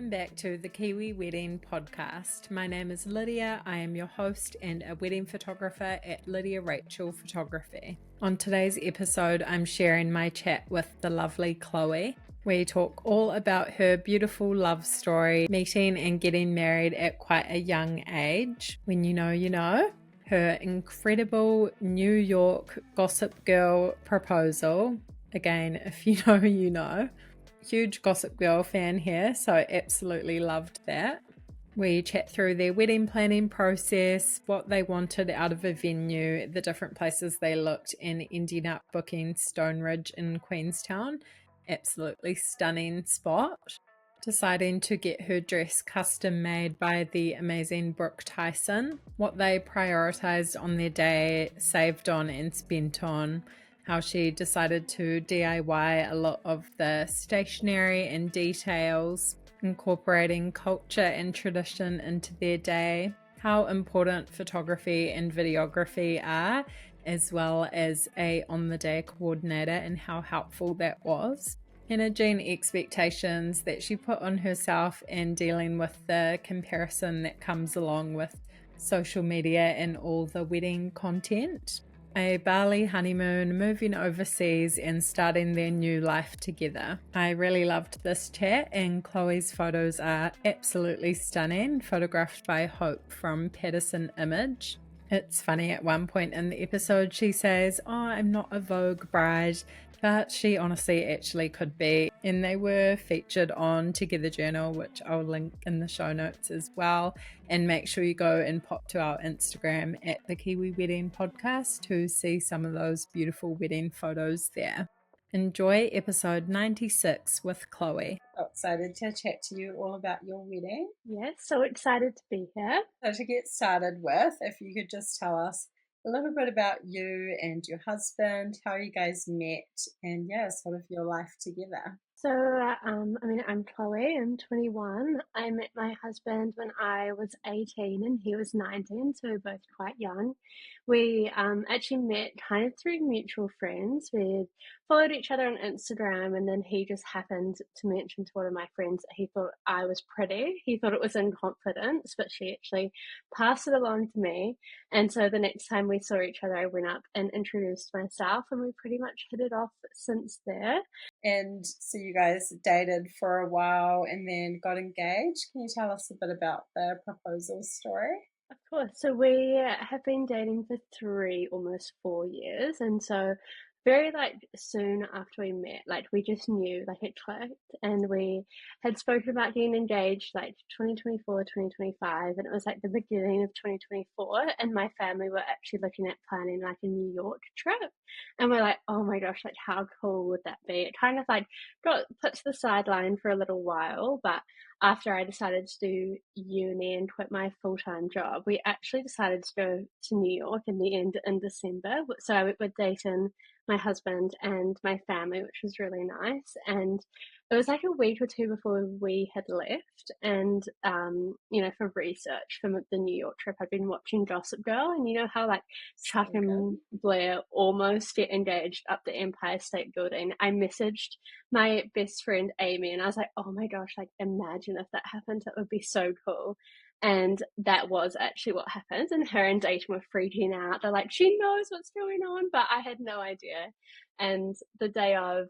welcome back to the Kiwi Wedding Podcast. My name is Lydia. I am your host and a wedding photographer at Lydia Rachel Photography. On today's episode, I'm sharing my chat with the lovely Chloe. We talk all about her beautiful love story, meeting and getting married at quite a young age. When you know, you know. Her incredible New York Gossip Girl proposal. Again, if you know, you know. Huge Gossip Girl fan here, so absolutely loved that. We chat through their wedding planning process, what they wanted out of a venue, the different places they looked, and ending up booking Stoneridge in Queenstown. Absolutely stunning spot. Deciding to get her dress custom made by the amazing Brooke Tyson, what they prioritized on their day, saved on and spent on, how she decided to DIY a lot of the stationery and details, incorporating culture and tradition into their day, how important photography and videography are, as well as a on-the-day coordinator and how helpful that was. Managing expectations that she put on herself and dealing with the comparison that comes along with social media and all the wedding content. A Bali honeymoon, moving overseas and starting their new life together. I really loved this chat, and Chloe's photos are absolutely stunning, photographed by Hope from Patterson Image. It's funny, at one point in the episode she says, "Oh, I'm not a Vogue bride," but she honestly actually could be. And they were featured on Together Journal, which I'll link in the show notes as well. And make sure you go and pop to our Instagram at the Kiwi Wedding Podcast to see some of those beautiful wedding photos there. Enjoy episode 96 with Chloe. So excited to chat to you all about your wedding. Yes, so excited to be here. So to get started with, if you could just tell us a little bit about you and your husband, how you guys met, and sort of your life together. So, I'm Chloe, I'm 21. I met my husband when I was 18 and he was 19, so we're both quite young. We actually met kind of through mutual friends. We followed each other on Instagram, and then he just happened to mention to one of my friends that he thought I was pretty. He thought it was in confidence, but she actually passed it along to me. And so the next time we saw each other, I went up and introduced myself, and we pretty much hit it off since there. And so you guys dated for a while and then got engaged. Can you tell us a bit about the proposal story? Of course. So we have been dating for almost 4 years. And so very soon after we met, we just knew it clicked, and we had spoken about getting engaged 2024, 2025, and it was the beginning of 2024, and my family were actually looking at planning a New York trip, and we're oh my gosh, how cool would that be? It kind of got put to the sideline for a little while, but after I decided to do uni and quit my full-time job, we actually decided to go to New York in the end in December. So I went with Dayton, my husband, and my family, which was really nice. And it was a week or two before we had left. And, for research for the New York trip, I'd been watching Gossip Girl, and you know how Chuck and Blair almost get engaged up the Empire State Building. I messaged my best friend Amy, and I was oh my gosh, imagine if that happened. That would be so cool. And that was actually what happened. And her and Dayton were freaking out. They're she knows what's going on, but I had no idea. And the day of,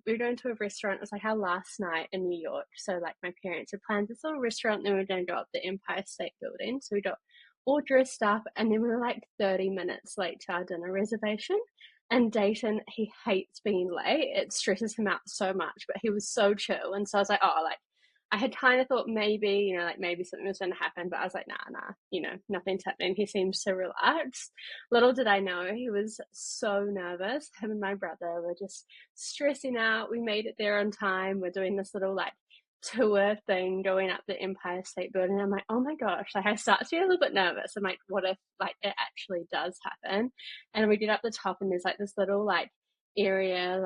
we were going to a restaurant. It was our last night in New York. So my parents had planned this little restaurant, then we were going to go up the Empire State Building. So we got all dressed up, and then we were 30 minutes late to our dinner reservation. And Dayton, he hates being late. It stresses him out so much, but he was so chill. And so I was I had kind of thought maybe, maybe something was going to happen, but I was nah, nothing's happening. He seems so relaxed. Little did I know, he was so nervous. Him and my brother were just stressing out. We made it there on time. We're doing this little tour thing going up the Empire State Building. I'm oh my gosh, I start to get a little bit nervous. I'm what if it actually does happen? And we get up the top, and there's this little area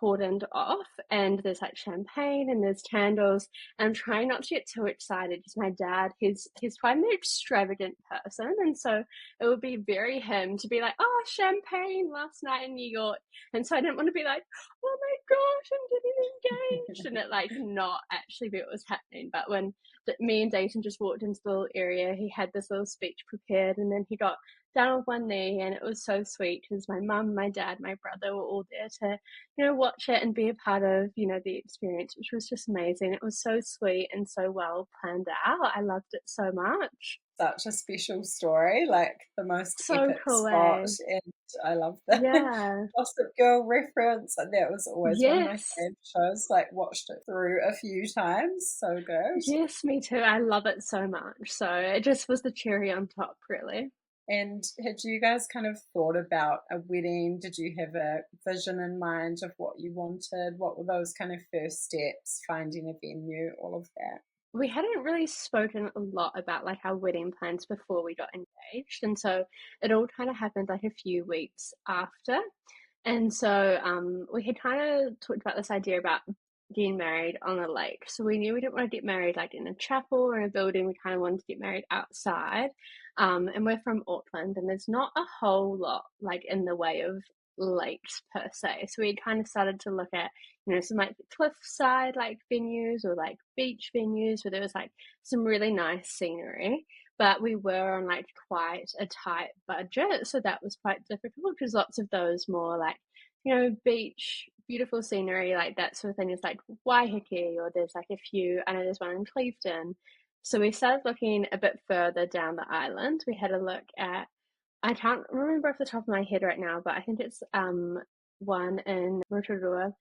cordoned off, and there's like champagne and there's candles. And I'm trying not to get too excited because my dad, he's quite an extravagant person, and so it would be very him to be like, oh, champagne last night in New York. And so I didn't want to be like, oh my gosh, I'm getting engaged, and it like not actually be what was happening. But when me and Dayton just walked into the little area, he had this little speech prepared, and then he got down on one knee, and it was so sweet because my mum, my dad, my brother were all there to, watch it and be a part of, the experience, which was just amazing. It was so sweet and so well planned out. I loved it so much. Such a special story, like the most So epic cool, spot, eh? and I love the Yeah. Gossip Girl reference. That was always one of my Yes. favorite shows. Like watched it through a few times. So good. Yes, me too. I love it so much. So it just was the cherry on top, really. And had you guys kind of thought about a wedding? Did you have a vision in mind of what you wanted? What were those kind of first steps, finding a venue, all of that? We hadn't really spoken a lot about like our wedding plans before we got engaged, and so it all kind of happened like a few weeks after. And so we had kind of talked about this idea about getting married on a lake. So we knew we didn't want to get married like in a chapel or in a building. We kind of wanted to get married outside. And we're from Auckland, and there's not a whole lot like in the way of lakes per se. So we kind of started to look at, some like cliffside like venues or like beach venues where there was like some really nice scenery. But we were on like quite a tight budget, so that was quite difficult because lots of those more like, beach, beautiful scenery, like that sort of thing is like Waiheke, or there's like a few, I know there's one in Clevedon. So we started looking a bit further down the island. We had a look at, I can't remember off the top of my head right now, but I think it's one in Rotorua,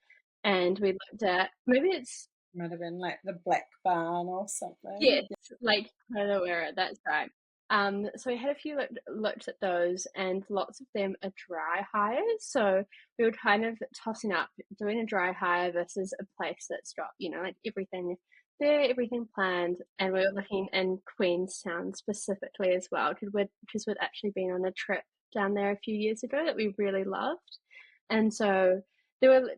and we looked at, maybe it's, Might have been like the Black Barn or something. yes, like Tarawera, that's right. So we had a few looked at those, and lots of them are dry hires. So we were kind of tossing up doing a dry hire versus a place that's got, like everything there, everything planned. And we were looking in Queenstown specifically as well, because we'd actually been on a trip down there a few years ago that we really loved. And so there were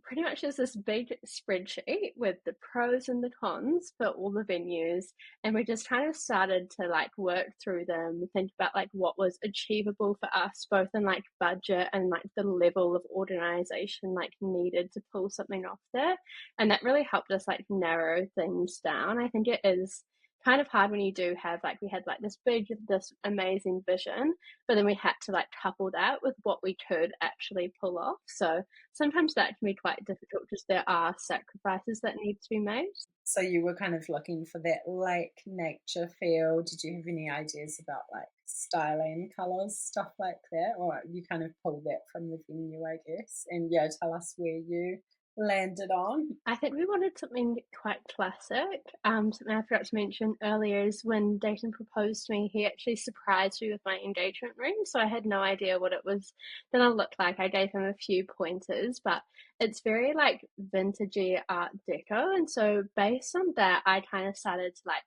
pretty much just this big spreadsheet with the pros and the cons for all the venues, and we just kind of started to like work through them, think about like what was achievable for us both in like budget and like the level of organization like needed to pull something off there. And that really helped us like narrow things down. I think it is kind of hard when you do have like, we had like this amazing vision, but then we had to like couple that with what we could actually pull off. So sometimes that can be quite difficult because there are sacrifices that need to be made. So you were kind of looking for that lake nature feel. Did you have any ideas about like styling, colours, stuff like that? Or you kind of pulled that from the venue, I guess? And yeah, tell us where you landed on. I think we wanted something quite classic. Something I forgot to mention earlier is when Dayton proposed to me, he actually surprised me with my engagement ring. So I had no idea what it was gonna look like. I gave him a few pointers, but it's very like vintagey art deco. And so based on that, I kind of started to like,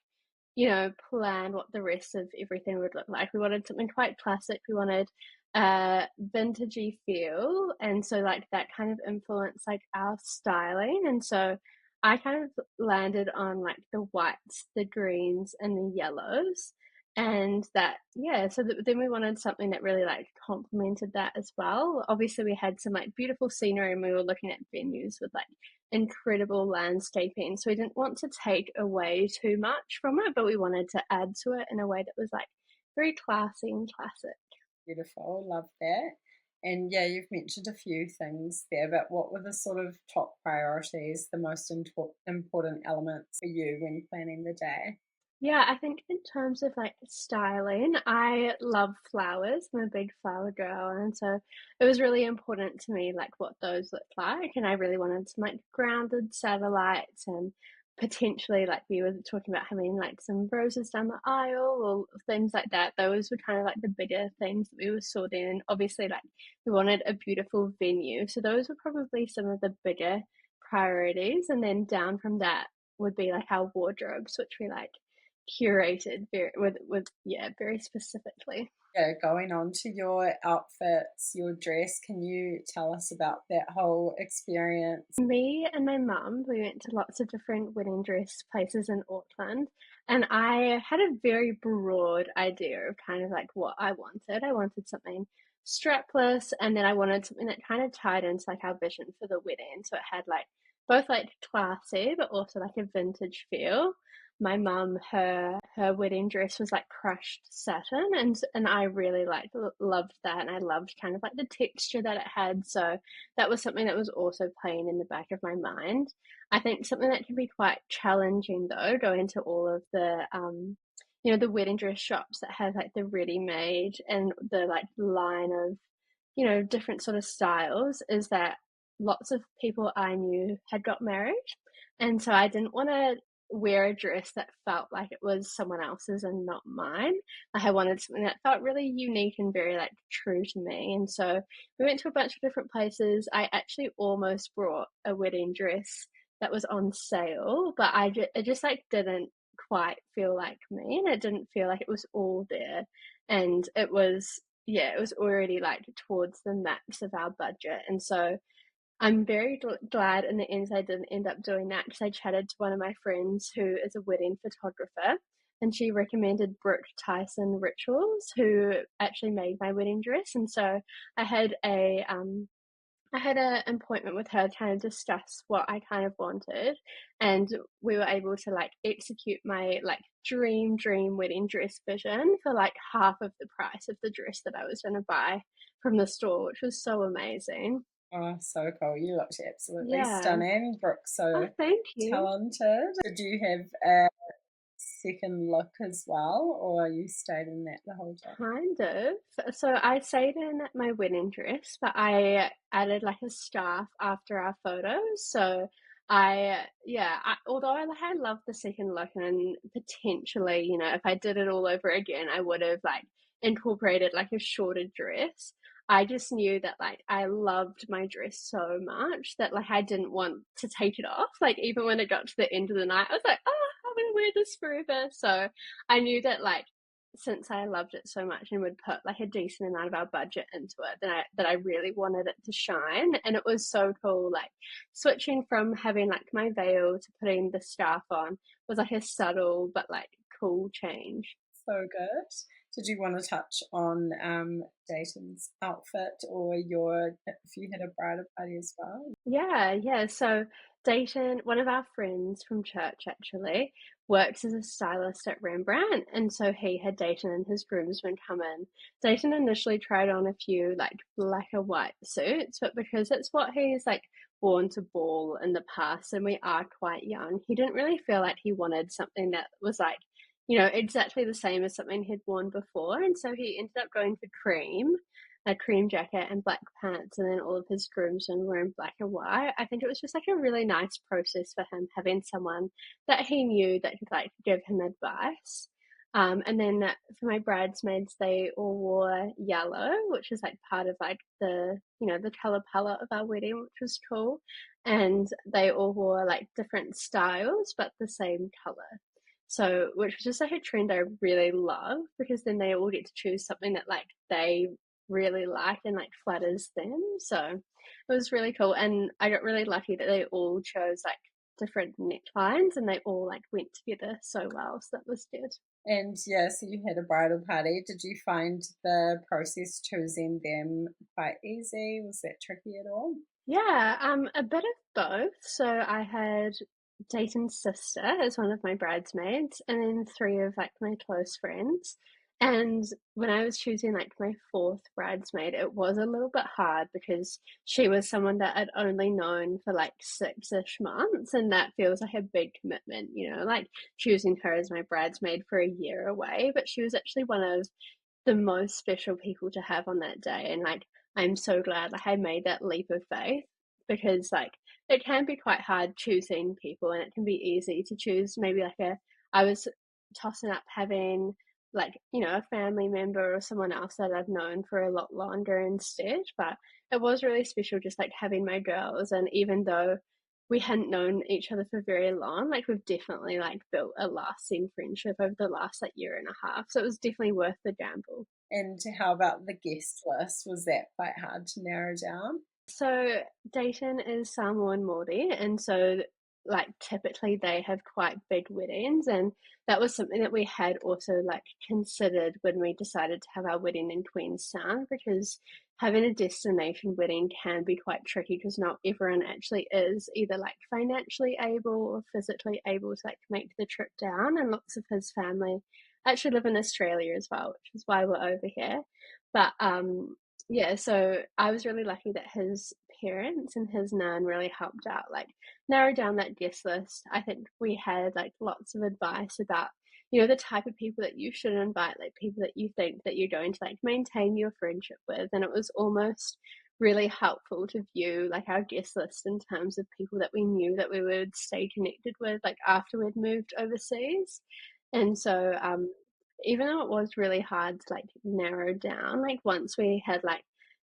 plan what the rest of everything would look like. We wanted something quite classic. We wanted a vintagey feel, and so like that kind of influenced like our styling. And so I kind of landed on like the whites, the greens, and the yellows. And that, yeah, so then we wanted something that really like complemented that as well. Obviously, we had some like beautiful scenery, and we were looking at venues with like incredible landscaping. So we didn't want to take away too much from it, but we wanted to add to it in a way that was like very classy and classic. Beautiful, love that. And yeah, you've mentioned a few things there, but what were the sort of top priorities, the most important elements for you when planning the day? Yeah, I think in terms of like styling, I love flowers. I'm a big flower girl, and so it was really important to me like what those looked like, and I really wanted some like grounded satellites, and potentially like we were talking about having like some roses down the aisle or things like that. Those were kind of like the bigger things that we were sorting, and obviously like we wanted a beautiful venue. So those were probably some of the bigger priorities, and then down from that would be like our wardrobes, which we like curated very with yeah, very specifically. yeah, going on to your outfits, your dress, can you tell us about that whole experience? Me and my mum, we went to lots of different wedding dress places in Auckland, and I had a very broad idea of kind of like what I wanted. I wanted something strapless, and then I wanted something that kind of tied into like our vision for the wedding. So it had like both like classy, but also like a vintage feel. My mum, her wedding dress was like crushed satin, and I really like loved that, and I loved kind of like the texture that it had. So that was something that was also playing in the back of my mind. I think something that can be quite challenging though, going to all of the the wedding dress shops that have like the ready made and the like line of, different sort of styles, is that lots of people I knew had got married. And so I didn't want to wear a dress that felt like it was someone else's and not mine. Like I wanted something that felt really unique and very like true to me. And so we went to a bunch of different places. I actually almost brought a wedding dress that was on sale, but it just like didn't quite feel like me, and it didn't feel like it was all there. And it was, yeah, it was already like towards the max of our budget. And so I'm very glad in the end I didn't end up doing that, because I chatted to one of my friends who is a wedding photographer, and she recommended Brooke Tyson Rituals, who actually made my wedding dress. And so I had a an appointment with her to kind of discuss what I kind of wanted, and we were able to like execute my like dream wedding dress vision for like half of the price of the dress that I was going to buy from the store, which was so amazing. Oh, so cool. You looked absolutely Yeah. stunning. Brooke's Oh, so thank you. talented. Did you have a second look as well, or you stayed in that the whole time? Kind of. So I stayed in my wedding dress, but I added like a scarf after our photos. So although I love the second look, and potentially, if I did it all over again, I would have like incorporated like a shorter dress. I just knew that like I loved my dress so much that like I didn't want to take it off. Like even when it got to the end of the night, I was like, oh, I'm gonna wear this forever. So I knew that like since I loved it so much and would put like a decent amount of our budget into it, that I really wanted it to shine. And it was so cool, like switching from having like my veil to putting the scarf on was like a subtle but like cool change. So good. Did you want to touch on Dayton's outfit, or if you had a bridal party as well? Yeah. So Dayton, one of our friends from church actually, works as a stylist at Rembrandt, and so he had Dayton and his groomsmen come in. Dayton initially tried on a few like black and white suits, but because it's what he's like worn to ball in the past, and we are quite young, he didn't really feel like he wanted something that was like, exactly the same as something he'd worn before, and so he ended up going for cream, a cream jacket and black pants, and then all of his groomsmen were in black and white. I think it was just like a really nice process for him, having someone that he knew that could like give him advice. And then for my bridesmaids, they all wore yellow, which is like part of like the color palette of our wedding, which was cool. And they all wore like different styles, but the same color. So, which was just like a trend I really love, because then they all get to choose something that like they really like and like flatters them. So it was really cool. And I got really lucky that they all chose like different necklines, and they all like went together so well. So that was good. And yeah, so you had a bridal party. Did you find the process choosing them quite easy? Was that tricky at all? Yeah, a bit of both. So I had Dayton's sister as one of my bridesmaids, and then three of like my close friends. And when I was choosing like my fourth bridesmaid, it was a little bit hard because she was someone that I'd only known for like 6-ish months, and that feels like a big commitment, like choosing her as my bridesmaid for a year away. But she was actually one of the most special people to have on that day. And like, I'm so glad like I made that leap of faith, because like it can be quite hard choosing people, and it can be easy to choose maybe like I was tossing up having like, a family member or someone else that I've known for a lot longer instead. But it was really special just like having my girls. And even though we hadn't known each other for very long. Like we've definitely like built a lasting friendship over the last like year and a half. So it was definitely worth the gamble. And how about the guest list? Was that quite hard to narrow down? So Dayton is Samoan Māori, and so like typically they have quite big weddings, and that was something that we had also like considered when we decided to have our wedding in Queenstown, because having a destination wedding can be quite tricky because not everyone actually is either like financially able or physically able to like make the trip down, and lots of his family actually live in Australia as well, which is why we're over here. But yeah, so I was really lucky that his parents and his nan really helped out, like narrow down that guest list. I think we had like lots of advice about, the type of people that you should invite, like people that you think that you're going to like maintain your friendship with. And it was almost really helpful to view like our guest list in terms of people that we knew that we would stay connected with like after we'd moved overseas. And so even though it was really hard to like narrow down, like once we had like,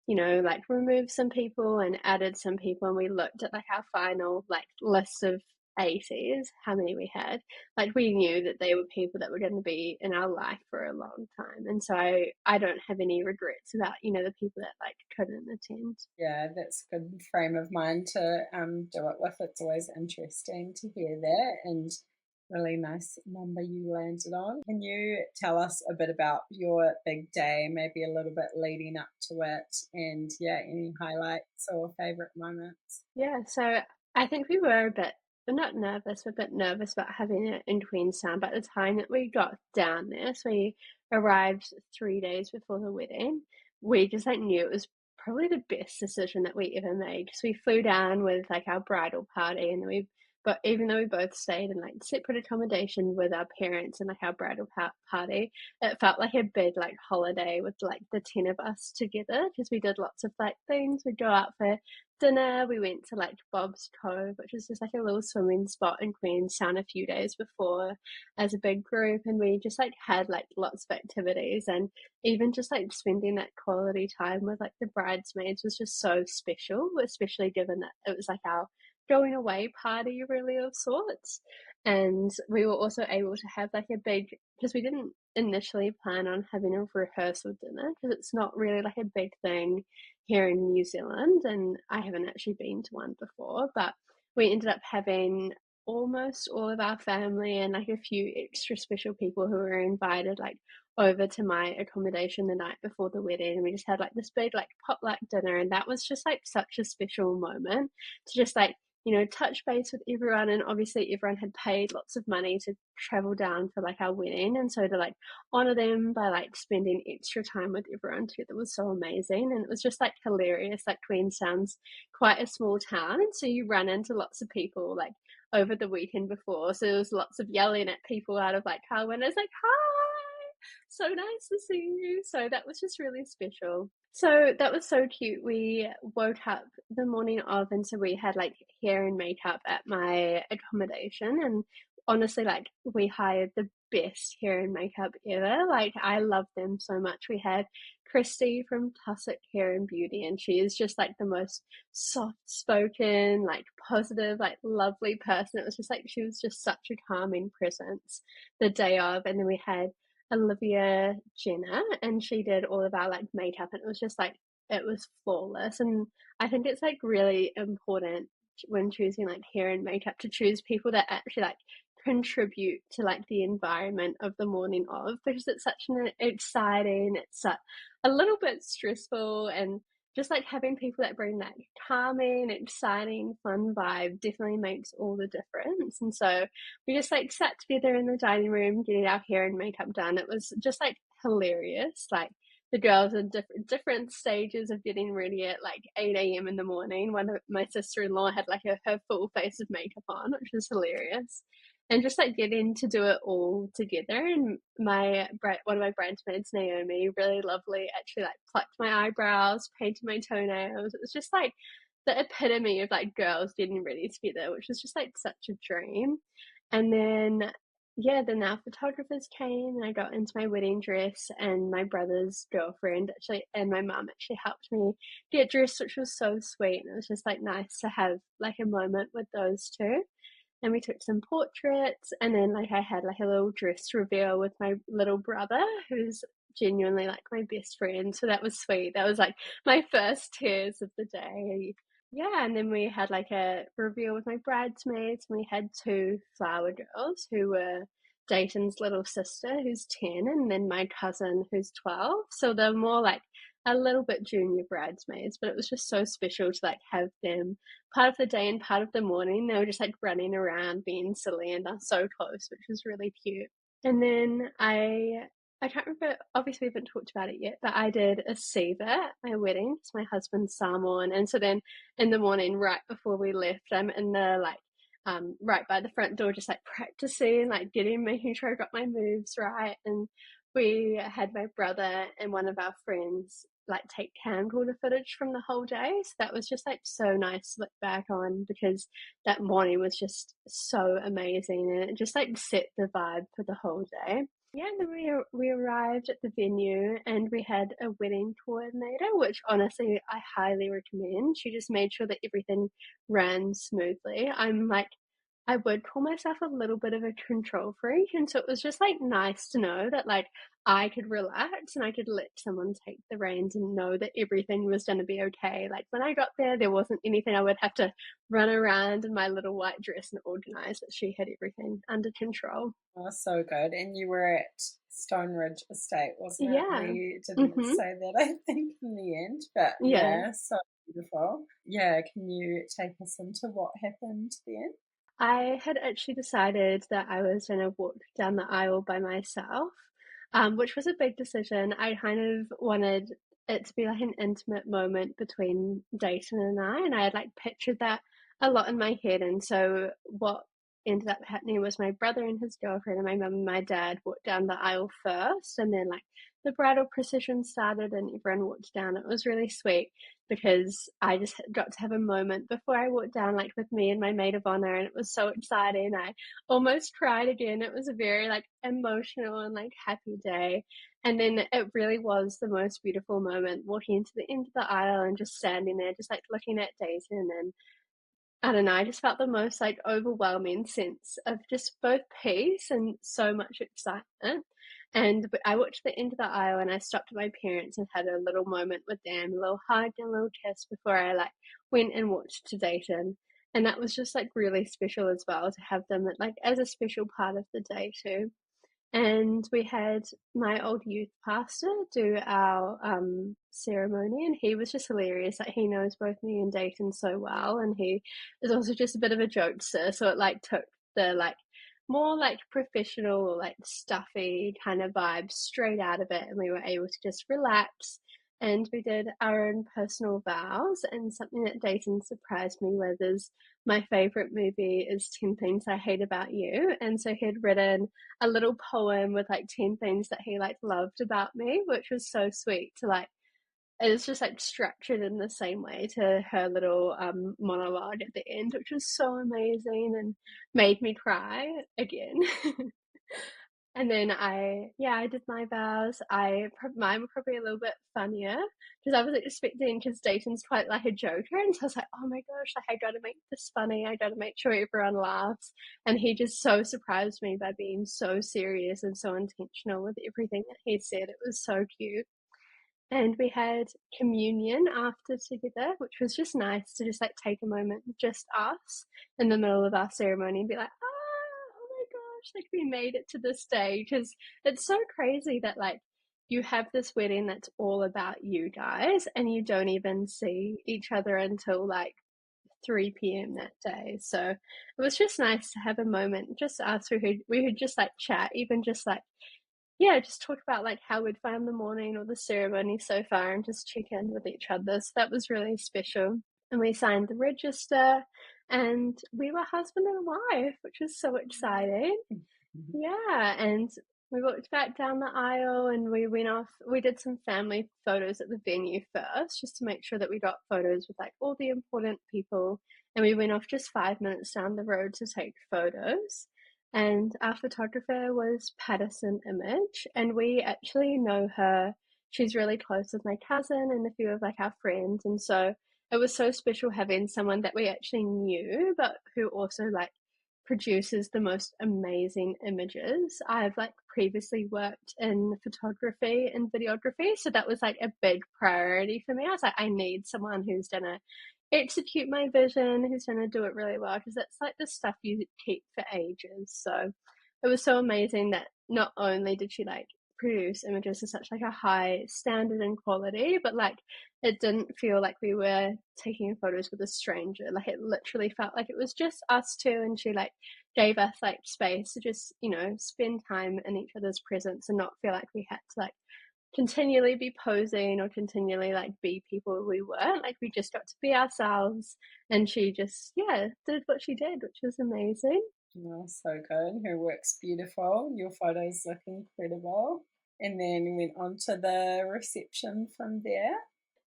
like removed some people and added some people, and we looked at like our final like list of 80s, how many we had, like we knew that they were people that were going to be in our life for a long time. And so I don't have any regrets about, the people that like couldn't attend. Yeah, that's a good frame of mind to do it with. It's always interesting to hear that, and really nice number you landed on. Can you tell us a bit about your big day, maybe a little bit leading up to it, and yeah, any highlights or favourite moments? Yeah, so I think we were a bit, not nervous, we're a bit nervous about having it in Queenstown, but the time that we got down there, so we arrived 3 days before the wedding, we just like knew it was probably the best decision that we ever made. So we flew down with like our bridal party, and then but even though we both stayed in like separate accommodation with our parents and like our bridal party, it felt like a big like holiday with like the 10 of us together, because we did lots of like things. We'd go out for dinner. We went to like Bob's Cove, which is just like a little swimming spot in Queenstown, a few days before as a big group, and we just like had like lots of activities, and even just like spending that quality time with like the bridesmaids was just so special, especially given that it was like our going away party really of sorts. And we were also able to have like a big, because we didn't initially plan on having a rehearsal dinner, because it's not really like a big thing here in New Zealand, and I haven't actually been to one before, but we ended up having almost all of our family and like a few extra special people who were invited like over to my accommodation the night before the wedding, and we just had like this big like potluck dinner, and that was just like such a special moment to just like touch base with everyone. And obviously everyone had paid lots of money to travel down for like our wedding, and so to like honor them by like spending extra time with everyone together was so amazing. And it was just like hilarious. Like Queenstown's quite a small town, and so you run into lots of people like over the weekend before, so there was lots of yelling at people out of like car windows like, hi, so nice to see you. So that was just really special. So that was so cute. We woke up the morning of, and so we had like hair and makeup at my accommodation, and honestly like we hired the best hair and makeup ever. Like I love them so much. We had Christy from Tusa Hair and Beauty, and she is just like the most soft spoken, like positive, like lovely person. It was just like she was just such a calming presence the day of. And then we had Olivia Jenner, and she did all of our like makeup, and it was just like it was flawless. And I think it's like really important when choosing like hair and makeup to choose people that actually like contribute to like the environment of the morning of, because it's such an exciting, it's a little bit stressful, and just like having people that bring that calming, exciting, fun vibe definitely makes all the difference. And so we just like sat together in the dining room getting our hair and makeup done. It was just like hilarious. Like the girls in different stages of getting ready at like 8 a.m. in the morning. One of my sister-in-law had like her full face of makeup on, which was hilarious. And just like getting to do it all together. And one of my bridesmaids, Naomi, really lovely, actually like plucked my eyebrows, painted my toenails. It was just like the epitome of like girls getting ready together, which was just like such a dream. And then yeah, then our photographers came and I got into my wedding dress, and my brother's girlfriend actually and my mum actually helped me get dressed, which was so sweet. And it was just like nice to have like a moment with those two. And we took some portraits, and then like I had like a little dress reveal with my little brother, who's genuinely like my best friend. So that was sweet. That was like my first tears of the day. Yeah, and then we had like a reveal with my bridesmaids, and we had two flower girls who were Dayton's little sister, who's 10, and then my cousin, who's 12. So they're more like a little bit junior bridesmaids, but it was just so special to like have them part of the day and part of the morning. They were just like running around being silly and are so close, which was really cute. And then I can't remember, obviously we haven't talked about it yet, but I did a Siva at my wedding. It's my husband's Samoan. And so then in the morning, right before we left, I'm in the like right by the front door, just like practicing, like making sure I got my moves right. And we had my brother and one of our friends like take camcorder footage from the whole day. So that was just like so nice to look back on, because that morning was just so amazing, and it just like set the vibe for the whole day. Yeah, and then we arrived at the venue and we had a wedding coordinator, which honestly I highly recommend. She just made sure that everything ran smoothly. I would call myself a little bit of a control freak, and so it was just like nice to know that like I could relax and I could let someone take the reins and know that everything was going to be okay. Like when I got there wasn't anything I would have to run around in my little white dress and organize. That she had everything under control. Oh, so good. And you were at Stoneridge Estate, wasn't it? Yeah. We didn't Mhm. say that, I think, in the end, but Yeah. yeah, so beautiful. Yeah, can you take us into what happened then? I had actually decided that I was going to walk down the aisle by myself, which was a big decision. I kind of wanted it to be like an intimate moment between Dayton and I had like pictured that a lot in my head. And so what ended up happening was my brother and his girlfriend and my mum and my dad walked down the aisle first, and then like the bridal procession started and everyone walked down. It was really sweet because I just got to have a moment before I walked down, like with me and my maid of honor, and it was so exciting. I almost cried again. It was a very like emotional and like happy day. And then it really was the most beautiful moment walking to the end of the aisle and just standing there, just like looking at Dayton. And I don't know, I just felt the most like overwhelming sense of just both peace and so much excitement. And I walked to the end of the aisle and I stopped at my parents and had a little moment with them, a little hug and a little kiss before I like went and walked to Dayton. And that was just like really special as well to have them like as a special part of the day too. And we had my old youth pastor do our ceremony, and he was just hilarious. Like he knows both me and Dayton so well, and he is also just a bit of a jokester. So it like took the like more like professional, like stuffy kind of vibe straight out of it, and we were able to just relax. And we did our own personal vows, and something that Dayton surprised me with is my favorite movie is 10 Things I Hate About You. And so he had written a little poem with like 10 things that he like loved about me, which was so sweet to like it's just like structured in the same way to her little monologue at the end, which was so amazing and made me cry again. And then I did my vows. Mine were probably a little bit funnier because I was expecting, because Dayton's quite like a joker, and so I was like, oh my gosh, like I got to make this funny. I got to make sure everyone laughs. And he just so surprised me by being so serious and so intentional with everything that he said. It was so cute. And we had communion after together, which was just nice to just like take a moment, just us, in the middle of our ceremony and be like, oh my gosh, like we made it to this day. Because it's so crazy that like you have this wedding that's all about you guys and you don't even see each other until like 3 p.m. that day. So it was just nice to have a moment, just us we could just like chat, even just like yeah, just talk about like how we'd found the morning or the ceremony so far and just check in with each other. So that was really special. And we signed the register and we were husband and wife, which was so exciting. Yeah, and we walked back down the aisle and we went off. We did some family photos at the venue first, just to make sure that we got photos with like all the important people. And we went off just 5 minutes down the road to take photos. and our photographer was Patterson Image, and we actually know her. She's really close with my cousin and a few of like our friends, and so it was so special having someone that we actually knew, but who also like produces the most amazing images. I've like previously worked in photography and videography, so that was like a big priority for me. I was like, I need someone who's gonna execute my vision, who's gonna do it really well, because it's like the stuff you keep for ages. So it was so amazing that not only did she like produce images to such like a high standard and quality, but like it didn't feel like we were taking photos with a stranger. Like it literally felt like it was just us two, and she like gave us like space to just, you know, spend time in each other's presence and not feel like we had to like continually be posing or continually like be people we weren't. Like we just got to be ourselves, and she just, yeah, did what she did, which was amazing. Oh, so good. Her work's beautiful. Your photos look incredible. And then we went on to the reception from there.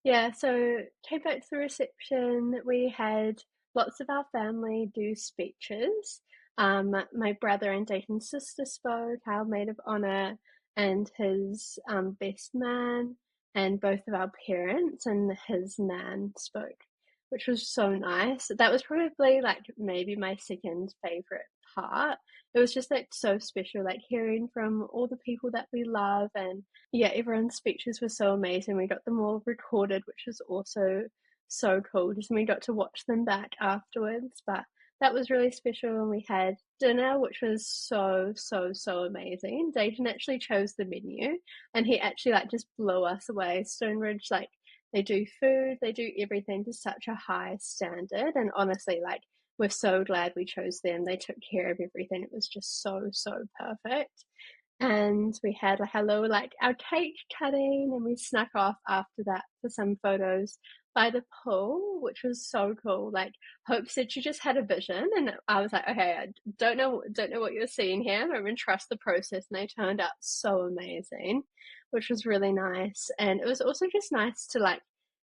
Yeah, so came back to the reception. We had lots of our family do speeches. My brother and Dayton's sister spoke, our maid of honor, and his best man, and both of our parents and his nan spoke, which was so nice. That was probably like maybe my second favorite part. It was just like so special, like hearing from all the people that we love, and yeah, everyone's speeches were so amazing. We got them all recorded, which was also so cool. Just we got to watch them back afterwards. But that was really special. And we had dinner, which was so amazing. Dayton actually chose the menu, and he actually like just blew us away. Stoneridge, like they do food, they do everything to such a high standard. And honestly, like we're so glad we chose them. They took care of everything. It was just so perfect. And we had like a little like our cake cutting, and we snuck off after that for some photos by the pool, which was so cool. Like Hope said she just had a vision, and I was like, okay, I don't know what you're seeing here, but I'm gonna trust the process. And they turned out so amazing, which was really nice. And it was also just nice to like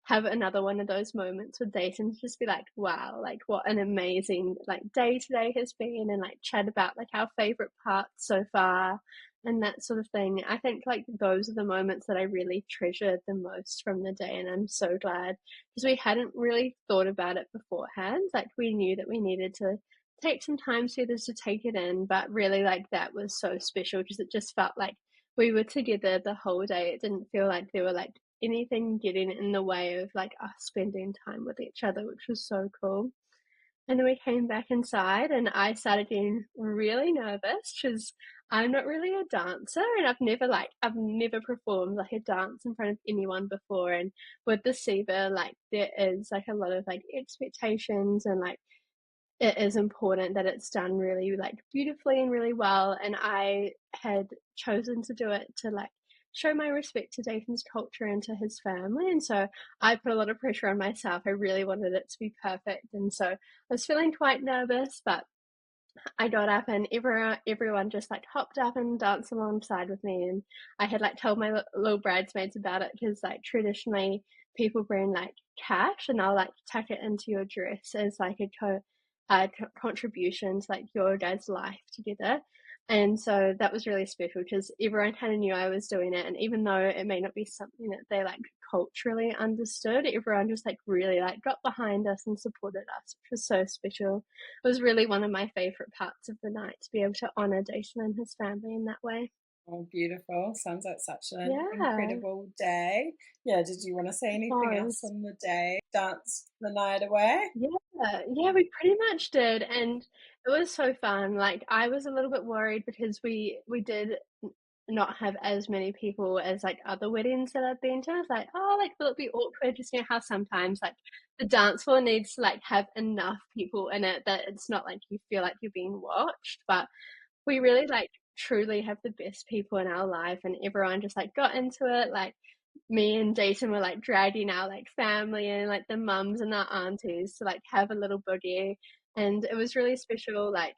have another one of those moments with Dayton to just be like, wow, like what an amazing like day today has been, and like chat about like our favorite parts so far and that sort of thing. I think like those are the moments that I really treasure the most from the day, and I'm so glad because we hadn't really thought about it beforehand. Like we knew that we needed to take some time together to take it in, but really like that was so special because it just felt like we were together the whole day. It didn't feel like there were like anything getting in the way of like us spending time with each other, which was so cool. And then we came back inside, and I started getting really nervous because I'm not really a dancer, and I've never performed like a dance in front of anyone before. And with the Siva, like there is like a lot of like expectations, and like it is important that it's done really like beautifully and really well. And I had chosen to do it to like show my respect to Dayton's culture and to his family. And so I put a lot of pressure on myself. I really wanted it to be perfect. And so I was feeling quite nervous, but I got up, and everyone just like hopped up and danced alongside with me. And I had like told my little bridesmaids about it because like traditionally people bring like cash, and I'll like tuck it into your dress as like a contribution to like your guys' life together. And so that was really special because everyone kind of knew I was doing it. And even though it may not be something that they like culturally understood, everyone just like really like got behind us and supported us, which was so special. It was really one of my favorite parts of the night to be able to honor Jason and his family in that way. Oh, beautiful. Sounds like such an Yeah, incredible day. Yeah, did you want to say it anything else was. on the day? Dance the night away? Yeah, we pretty much did, and it was so fun. Like I was a little bit worried because we did not have as many people as like other weddings that I've been to. I was like, oh, like will it be awkward? Just you know how sometimes like the dance floor needs to like have enough people in it that it's not like you feel like you're being watched. But we really like truly have the best people in our life, and everyone just like got into it. Like me and Jason were like dragging our like family and like the mums and our aunties to like have a little boogie, and it was really special. Like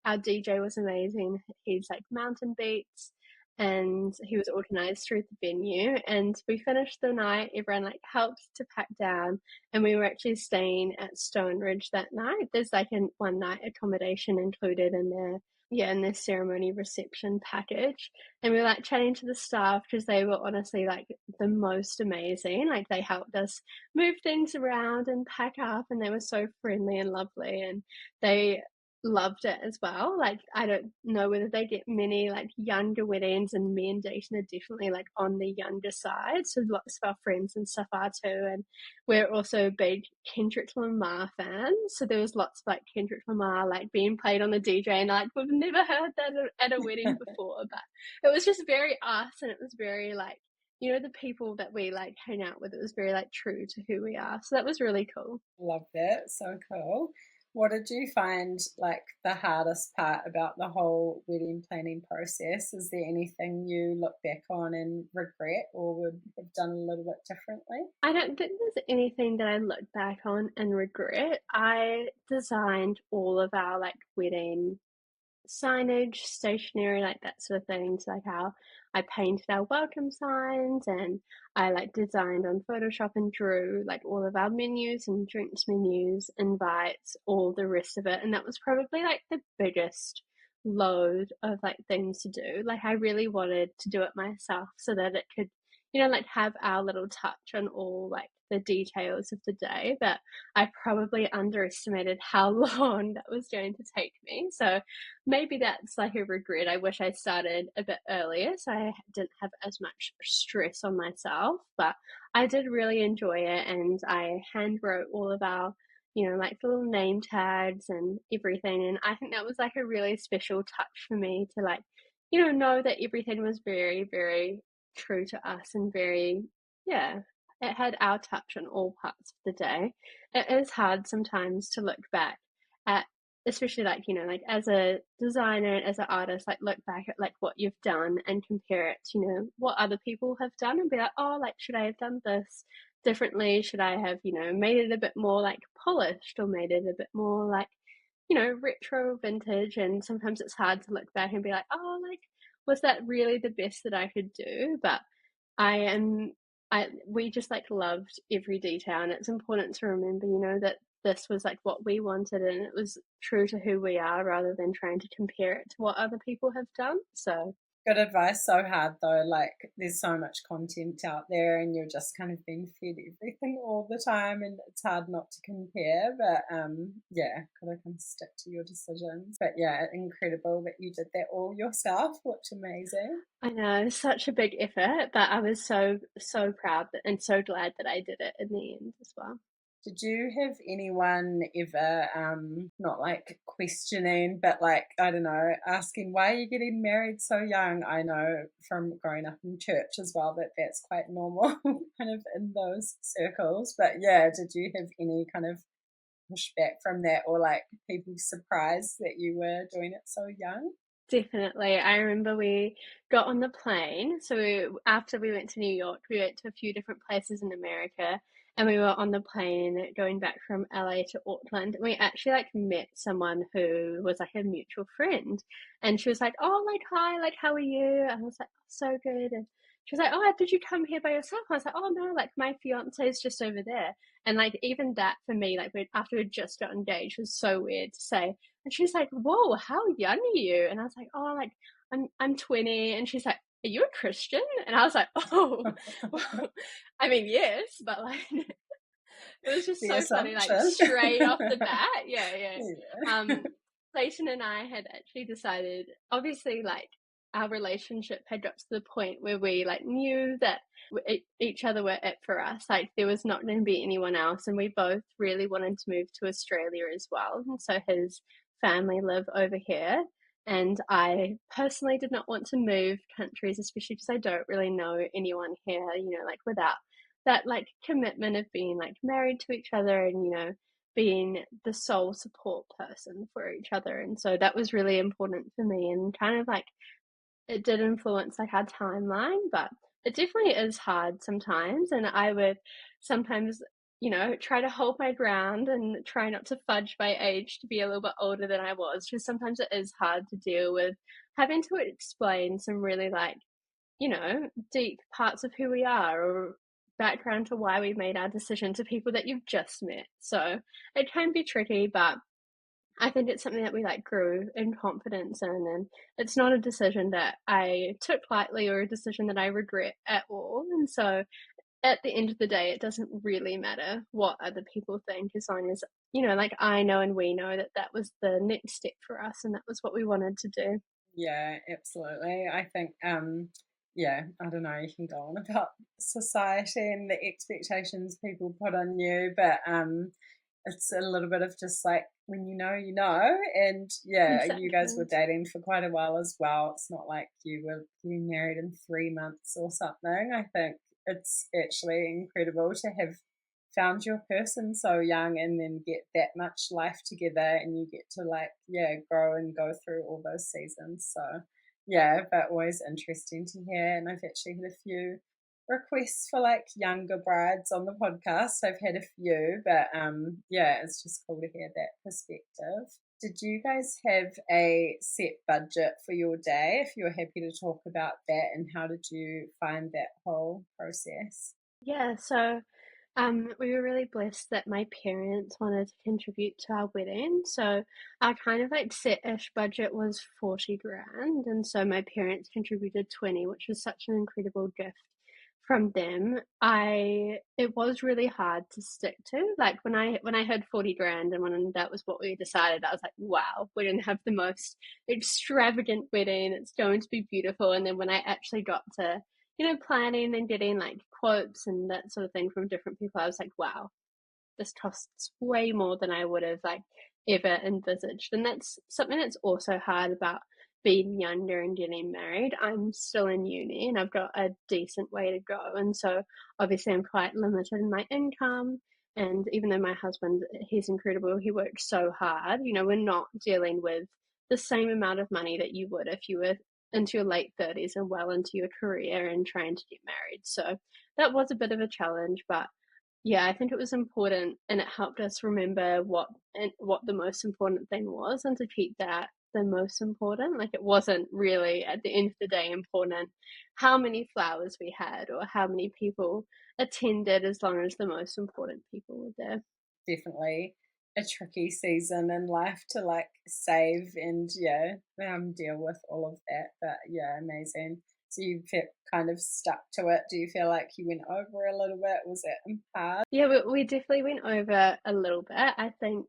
our DJ was amazing. He's like mountain beats, and he was organized through the venue. And we finished the night, everyone like helped to pack down, and we were actually staying at Stoneridge that night. There's like a one night accommodation included in there, yeah, in their ceremony reception package. And we were like chatting to the staff because they were honestly like the most amazing. Like they helped us move things around and pack up, and they were so friendly and lovely. And they loved it as well. Like I don't know whether they get many like younger weddings, and me and Dayton are definitely like on the younger side. So lots of our friends and stuff are too. And we're also big Kendrick Lamar fans. So there was lots of like Kendrick Lamar like being played on the DJ, and like we've never heard that at a wedding before, but it was just very us, and it was very like, you know, the people that we like hang out with, it was very like true to who we are. So that was really cool. Love that. So cool. What did you find like the hardest part about the whole wedding planning process? Is there anything you look back on and regret or would have done a little bit differently? I don't think there's anything that I look back on and regret. I designed all of our like wedding signage, stationery, like that sort of things, like how I painted our welcome signs, and I like designed on Photoshop and drew like all of our menus and drinks menus, invites, all the rest of it. And that was probably like the biggest load of like things to do. Like I really wanted to do it myself so that it could, you know, like have our little touch on all like the details of the day. But I probably underestimated how long that was going to take me. So maybe that's like a regret. I wish I started a bit earlier so I didn't have as much stress on myself. But I did really enjoy it, and I hand wrote all of our, you know, like little name tags and everything. And I think that was like a really special touch for me to like, you know that everything was very, very true to us and very, yeah, it had our touch on all parts of the day. It is hard sometimes to look back at, especially like, you know, like as a designer and as an artist, like look back at like what you've done and compare it to, you know, what other people have done, and be like, oh, like should I have done this differently? Should I have, you know, made it a bit more like polished, or made it a bit more like, you know, retro vintage? And sometimes it's hard to look back and be like, oh, like was that really the best that I could do? But I am we just like loved every detail, and it's important to remember, you know, that this was like what we wanted, and it was true to who we are rather than trying to compare it to what other people have done. So Good advice. So hard though. Like there's so much content out there, and you're just kind of being fed everything all the time, and it's hard not to compare. But yeah, gotta kind of stick to your decisions. But yeah, incredible that you did that all yourself. Looked amazing. I know, such a big effort, but I was so proud and so glad that I did it in the end as well. Did you have anyone ever, not like questioning, but like, I don't know, asking why are you getting married so young? I know from growing up in church as well that that's quite normal kind of in those circles. But yeah, did you have any kind of pushback from that, or like people surprised that you were doing it so young? Definitely. I remember we got on the plane. So after we went to New York, we went to a few different places in America, and we were on the plane going back from LA to Auckland. And we actually like met someone who was like a mutual friend, and she was like, "Oh, like hi, like how are you?" And I was like, "Oh, so good." And she was like, "Oh, did you come here by yourself?" I was like, "Oh no, like my fiance is just over there." And like even that for me, like after we just got engaged, was so weird to say. And she's like, "Whoa, how young are you?" And I was like, "Oh, like I'm 20." And she's like, "Are you a Christian?" And I was like, "Oh, well, I mean, yes, but like it was just The so funny, like assumption. straight off the bat." Yeah, yeah. Yeah. Clayton and I had actually decided, obviously, like our relationship had got to the point where we like knew that each other were it for us. Like there was not going to be anyone else, and we both really wanted to move to Australia as well. And so his family live over here, and I personally did not want to move countries, especially because I don't really know anyone here, you know, like without that like commitment of being like married to each other, and you know, being the sole support person for each other. And so that was really important for me, and kind of like it did influence like our timeline. But it definitely is hard sometimes, and I would sometimes, you know, try to hold my ground and try not to fudge my age to be a little bit older than I was, because sometimes it is hard to deal with having to explain some really like, you know, deep parts of who we are, or background to why we made our decision to people that you've just met. So it can be tricky, but I think it's something that we like grew in confidence in, and it's not a decision that I took lightly or a decision that I regret at all. And so at the end of the day, it doesn't really matter what other people think, as long as, like I know and we know that that was the next step for us and that was what we wanted to do. Yeah, absolutely. I think, yeah, I don't know, you can go on about society and the expectations people put on you, but it's a little bit of just like when you know, you know. And yeah, you guys were Exactly. dating for quite a while as well. It's not like you were getting married in 3 months or something. I think it's actually incredible to have found your person so young and then get that much life together, and you get to like, yeah, grow and go through all those seasons. So yeah, but always interesting to hear. And I've actually had a few requests for like younger brides on the podcast. I've had a few, but yeah, it's just cool to hear that perspective. Did you guys have a set budget for your day? If you're happy to talk about that, and how did you find that whole process? Yeah, so we were really blessed that my parents wanted to contribute to our wedding. So our kind of like set-ish budget was 40 grand. And so my parents contributed 20, which was such an incredible gift from them. It was really hard to stick to. Like when I heard 40 grand and when that was what we decided, I was like, wow, we're gonna have the most extravagant wedding. It's going to be beautiful. And then when I actually got to planning and getting like quotes and that sort of thing from different people, I was like, wow, this costs way more than I would have like ever envisaged. And that's something that's also hard about being younger and getting married. I'm still in uni and I've got a decent way to go. And so obviously I'm quite limited in my income. And even though my husband, he's incredible, he works so hard, we're not dealing with the same amount of money that you would if you were into your late 30s and well into your career and trying to get married. So that was a bit of a challenge, but yeah, I think it was important and it helped us remember what the most important thing was and to keep that the most important. Like it wasn't really at the end of the day important how many flowers we had or how many people attended, as long as the most important people were there. Definitely a tricky season in life to like save and yeah, deal with all of that. But yeah, amazing. So you felt kind of stuck to it. Do you feel like you went over a little bit? Was it hard? Yeah, we definitely went over a little bit. I think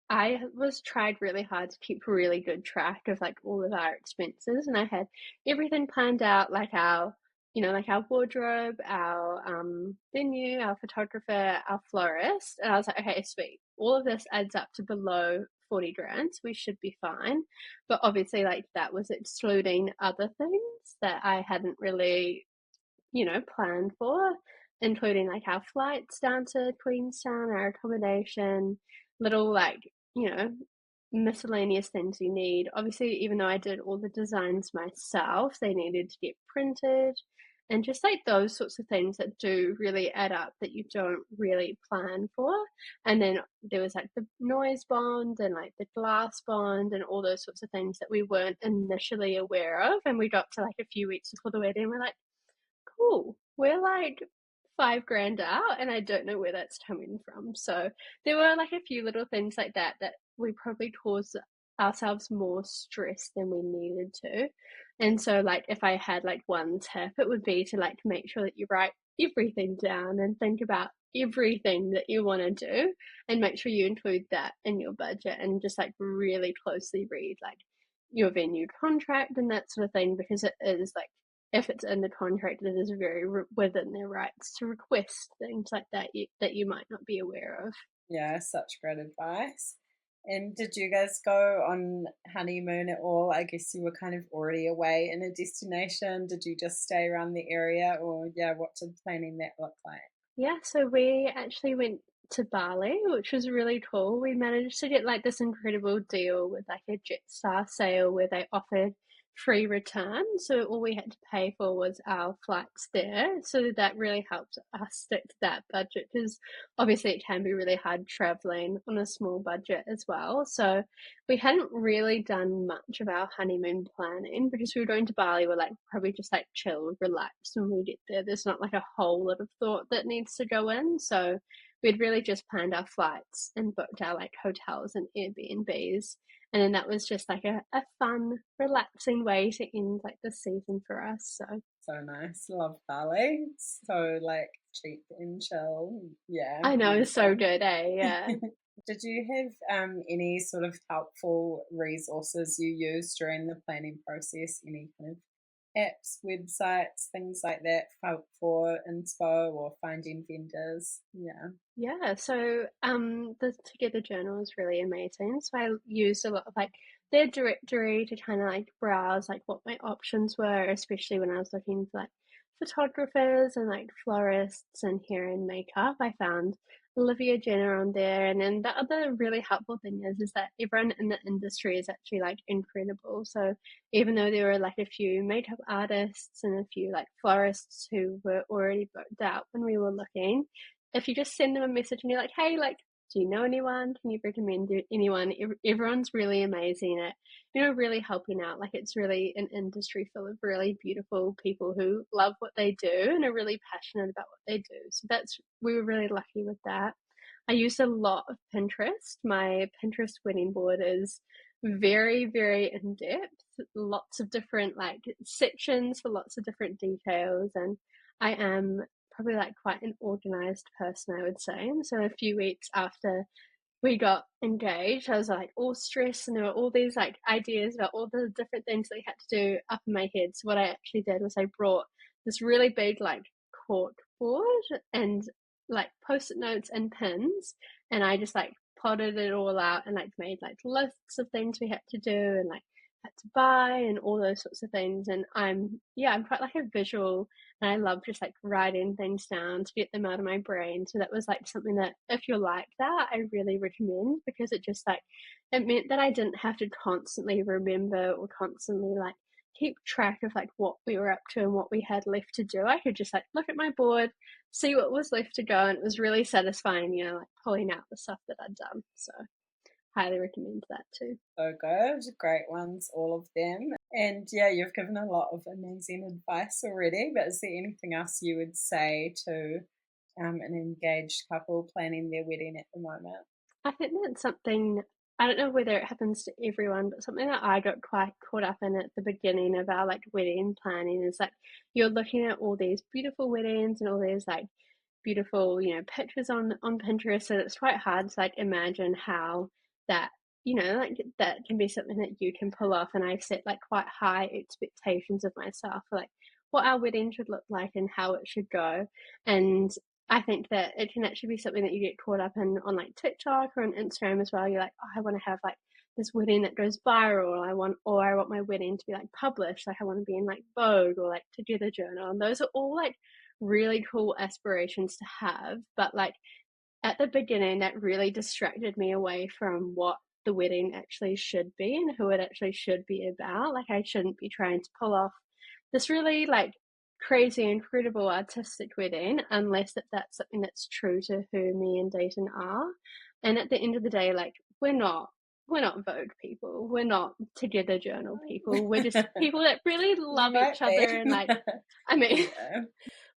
I was tried really hard to keep really good track of like all of our expenses, and I had everything planned out, like our wardrobe, our venue, our photographer, our florist, and I was like, okay, sweet, all of this adds up to below 40 grand, so we should be fine. But obviously, like that was excluding other things that I hadn't really planned for, including like our flights down to Queenstown, our accommodation, little like, you know, miscellaneous things you need. Obviously, even though I did all the designs myself, they needed to get printed and just like those sorts of things that do really add up that you don't really plan for. And then there was like the noise bond and like the glass bond and all those sorts of things that we weren't initially aware of. And we got to like a few weeks before the wedding, we're like, cool, we're like 5 grand out and I don't know where that's coming from. So there were like a few little things like that that we probably caused ourselves more stress than we needed to. And so like if I had like one tip, it would be to like make sure that you write everything down and think about everything that you want to do and make sure you include that in your budget and just like really closely read like your venue contract and that sort of thing, because it is like, if it's in the contract, it is very within their rights to request things like that that you might not be aware of. Yeah, such great advice. And did you guys go on honeymoon at all? I guess you were kind of already away in a destination. Did you just stay around the area, or yeah, what did planning that look like? Yeah, so we actually went to Bali, which was really cool. We managed to get like this incredible deal with like a Jetstar sale where they offered free return. So all we had to pay for was our flights there. So that really helped us stick to that budget, because obviously it can be really hard traveling on a small budget as well. So we hadn't really done much of our honeymoon planning because we were going to Bali. We're like probably just like chill, relax when we get there. There's not like a whole lot of thought that needs to go in. So we'd really just planned our flights and booked our like hotels and Airbnbs. And then that was just like a fun, relaxing way to end like the season for us. So nice. Love Bali. It's so like cheap and chill. Yeah, I know, it's so beautiful. good, eh? Yeah. Did you have any sort of helpful resources you used during the planning process? Any kind of apps, websites, things like that for inspo or finding vendors? Yeah. Yeah, so the Together Journal is really amazing. So I used a lot of like their directory to kind of like browse like what my options were, especially when I was looking for like photographers and like florists and hair and makeup. I found Olivia Jenner on there, and then the other really helpful thing is that everyone in the industry is actually like incredible. So even though there were like a few makeup artists and a few like florists who were already booked out when we were looking, if you just send them a message and you're like, hey, like, do you know anyone? Can you recommend anyone? Everyone's really amazing at, really helping out. Like, it's really an industry full of really beautiful people who love what they do and are really passionate about what they do. So we were really lucky with that. I use a lot of Pinterest. My Pinterest wedding board is very, very in depth, lots of different like sections for lots of different details. And I am probably like quite an organized person, I would say. So a few weeks after we got engaged, I was like all stressed, and there were all these like ideas about all the different things that we had to do up in my head. So what I actually did was I brought this really big like cork board and like post-it notes and pins, and I just like plotted it all out and like made like lists of things we had to do and like had to buy and all those sorts of things. And I'm quite like a visual, and I love just like writing things down to get them out of my brain. So that was like something that if you're like that, I really recommend, because it just like it meant that I didn't have to constantly remember or constantly like keep track of like what we were up to and what we had left to do. I could just like look at my board, see what was left to go, and it was really satisfying, like pulling out the stuff that I'd done. So highly recommend that too. So good. Great ones, all of them. And yeah, you've given a lot of amazing advice already, but is there anything else you would say to an engaged couple planning their wedding at the moment? I think that's something, I don't know whether it happens to everyone, but something that I got quite caught up in at the beginning of our like wedding planning is like you're looking at all these beautiful weddings and all these like beautiful, pictures on Pinterest, so it's quite hard to like imagine how that, like that can be something that you can pull off. And I set like quite high expectations of myself for like what our wedding should look like and how it should go. And I think that it can actually be something that you get caught up in on like TikTok or on Instagram as well. You're like, oh, I want to have like this wedding that goes viral. I want my wedding to be like published. Like I want to be in like Vogue or like Together Journal. And those are all like really cool aspirations to have. But like at the beginning, that really distracted me away from what the wedding actually should be and who it actually should be about. Like I shouldn't be trying to pull off this really like crazy, incredible artistic wedding unless that's something that's true to who me and Dayton are. And at the end of the day, like we're not Vogue people, we're not Together Journal people, we're just people that really love each other. And like I mean Yeah.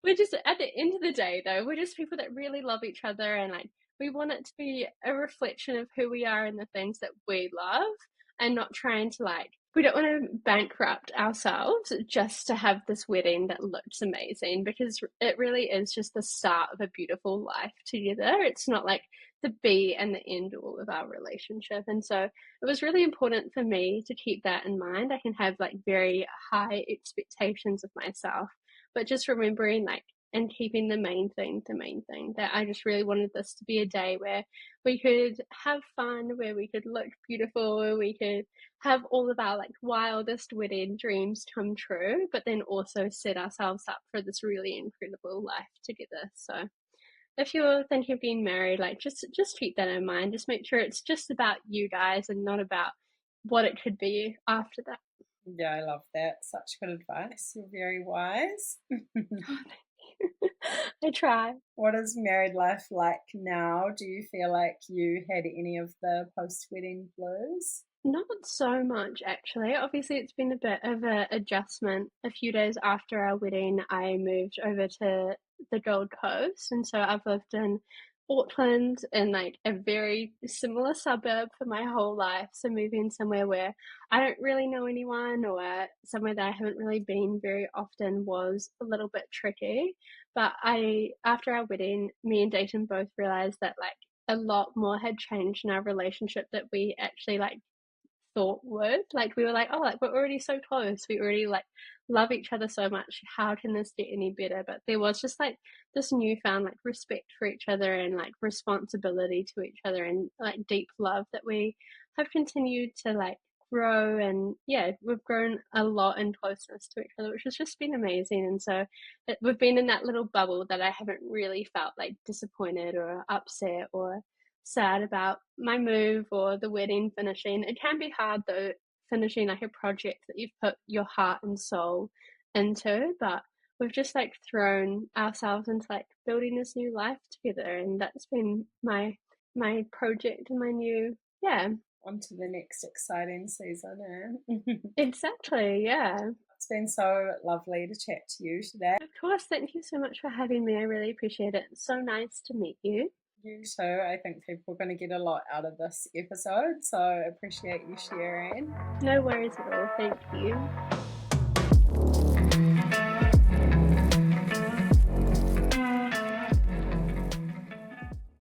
we're just, at the end of the day though, we're just people that really love each other, and like we want it to be a reflection of who we are and the things that we love, and not trying to like, we don't want to bankrupt ourselves just to have this wedding that looks amazing, because it really is just the start of a beautiful life together. It's not like the be and the end all of our relationship. And so it was really important for me to keep that in mind. I can have like very high expectations of myself, but just remembering like and keeping the main thing, that I just really wanted this to be a day where we could have fun, where we could look beautiful, where we could have all of our like wildest wedding dreams come true, but then also set ourselves up for this really incredible life together. So if you're thinking of getting married, like just keep that in mind. Just make sure it's just about you guys and not about what it could be after that. Yeah, I love that. Such good advice. You're very wise. I try. What is married life like now? Do you feel like you had any of the post-wedding blues? Not so much, actually. Obviously, it's been a bit of an adjustment. A few days after our wedding, I moved over to the Gold Coast, and so I've lived in Auckland in like a very similar suburb for my whole life. So moving somewhere where I don't really know anyone or somewhere that I haven't really been very often was a little bit tricky. But after our wedding, me and Dayton both realized that like a lot more had changed in our relationship that we actually like thought would. Like we were like, oh, like we're already so close. We already like love each other so much. How can this get any better? But there was just like this newfound like respect for each other and like responsibility to each other and like deep love that we have continued to like grow. And yeah, we've grown a lot in closeness to each other, which has just been amazing. And so we've been in that little bubble that I haven't really felt like disappointed or upset or sad about my move or the wedding finishing. It can be hard though, finishing like a project that you've put your heart and soul into, but we've just like thrown ourselves into like building this new life together, and that's been my project and my new, yeah. On to the next exciting season. Eh? Exactly, yeah. It's been so lovely to chat to you today. Of course, thank you so much for having me. I really appreciate it. It's so nice to meet you. You too. I think people are going to get a lot out of this episode, so I appreciate you sharing. No worries at all. Thank you.